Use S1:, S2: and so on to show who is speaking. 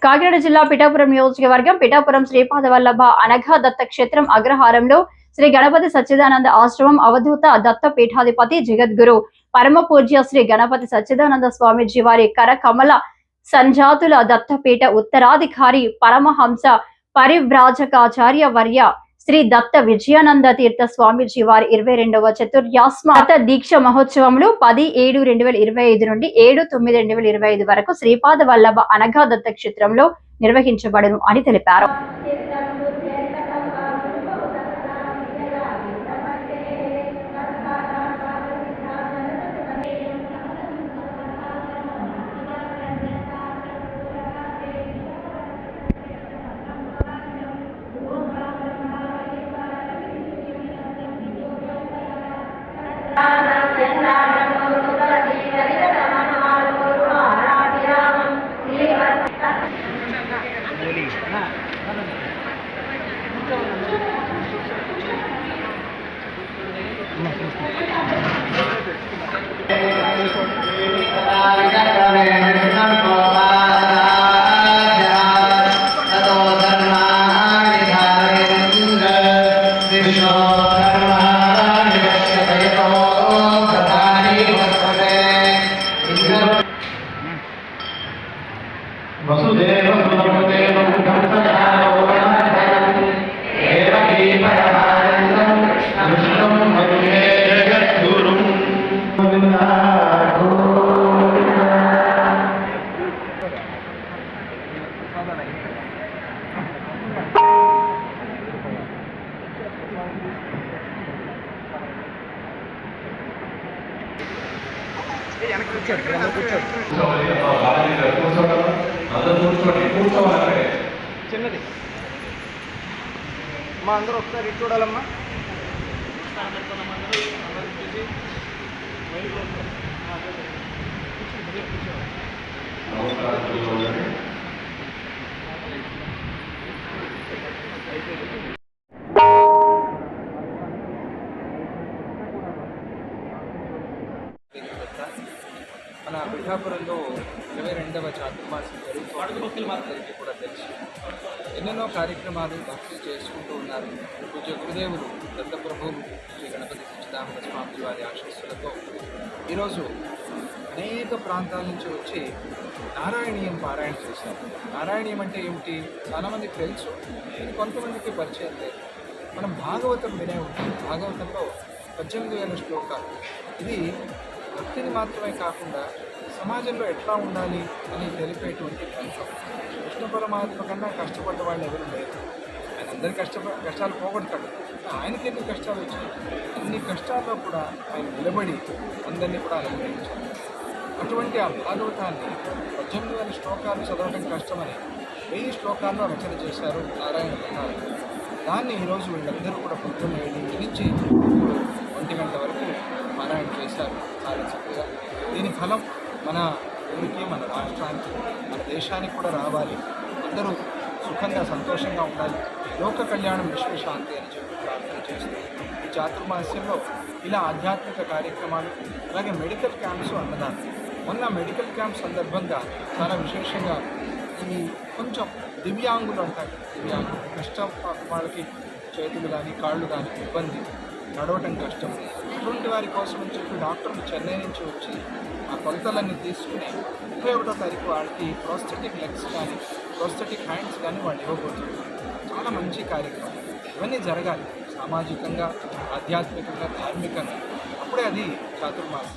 S1: కాకినాడ జిల్లా పిఠాపురం నియోజకవర్గం పిఠాపురం శ్రీపాద వల్లభ అనఘా దత్త క్షేత్రం అగ్రహారంలో శ్రీ గణపతి సచ్చిదానంద ఆశ్రమం అవధూత దత్త పీఠాధిపతి జగద్గురు పరమ పూజ్య శ్రీ గణపతి సచ్చిదానంద స్వామిజీ వారి కరకమల సంజాతుల దత్తపీఠ ఉత్తరాధికారి పరమహంస పరివ్రాజకాచార్య వర్య శ్రీ దత్త విజయానంద తీర్థ స్వామిజీ వారి 22వ చతుర్యాస్మాత దీక్ష మహోత్సవములు 10/7/2025 నుండి 7/9/2025 వరకు శ్రీపాద వల్లభ అనఘా దత్త క్షేత్రంలో నిర్వహించబడును అని తెలిపారు.
S2: చిన్నది మా అందరూ ఒకసారి ఇటు చూడాలమ్మా. మన పిఠాపురంలో 22వ చాతుర్మాసం జరుగుతుంది. అందరికీ కూడా తెలుసు. ఎన్నెన్నో కార్యక్రమాలు భక్తులు చేసుకుంటూ ఉన్నారు. పూజ్య గురుదేవులు దత్తప్రభువులు శ్రీ గణపతి సచ్చిదానంద స్వామి వారి ఆశీస్సులతో ఈరోజు అనేక ప్రాంతాల నుంచి వచ్చి నారాయణీయం పారాయణ చేశారు. నారాయణీయం అంటే ఏమిటి? చాలామందికి తెలుసు, ఇది కొంతమందికి పరిచయం లేదు. మనం భాగవతం వినే ఉంటాం. భాగవతంలో 18,000 శ్లోకాలు. ఇది భక్తిని మాత్రమే కాకుండా సమాజంలో ఎట్లా ఉండాలి అని తెలిపేటువంటి గ్రంథం. కృష్ణ పరమాత్మ కన్నా కష్టపడ్డ వాళ్ళు ఎవరు లేరు. ఆయన అందరి కష్టాలు పోగొడతాడు. ఆయనకి ఎన్ని కష్టాలు వచ్చాయి, అన్ని కష్టాల్లో కూడా ఆయన నిలబడి అందరినీ కూడా అనుగ్రహించారు. అటువంటి ఆ భాగవతాన్ని 18,000 శ్లోకాలు చదవడం కష్టమని 1000 శ్లోకాల్లో రచన చేశారు నారాయణ ప్రకారం. దాన్ని ఈరోజు వీళ్ళందరూ కూడా పొద్దున్న 7 నుంచి 1 గంట వరకు పారాయణ చేశారు. చాలా చక్కగా దీని ఫలం మన ఊరికి, మన రాష్ట్రానికి, మన దేశానికి కూడా రావాలి. అందరూ సుఖంగా సంతోషంగా ఉండాలి. లోక కళ్యాణం విశ్వశాంతి అని చెప్పి ప్రార్థన చేస్తూ ఈ చాతుర్మాస్యంలో ఇలా ఆధ్యాత్మిక కార్యక్రమాలు, అలాగే మెడికల్ క్యాంప్స్ అన్నదాన్ని. మొన్న మెడికల్ క్యాంప్ సందర్భంగా చాలా విశేషంగా ఈ కొంచెం దివ్యాంగులు అంటారు, దివ్యాంగులు కష్టం వాళ్ళకి చేతులు కానీ కాళ్ళు కానీ ఇబ్బంది, నడవటం కష్టం, అటువంటి వారి కోసం అని చెప్పి డాక్టర్లు చెన్నై నుంచి వచ్చి ఆ కొలతలన్నీ తీసుకుని 31వ తారీఖు వాళ్ళకి ప్రోస్థెటిక్ లెగ్స్ కానీ ప్రోస్థెటిక్ హ్యాండ్స్ కానీ వాళ్ళు ఇవ్వబోతున్నారు. చాలా మంచి కార్యక్రమం. ఇవన్నీ జరగాలి సామాజికంగా, ఆధ్యాత్మికంగా, ధార్మికంగా. అప్పుడే అది చాతుర్మాసం.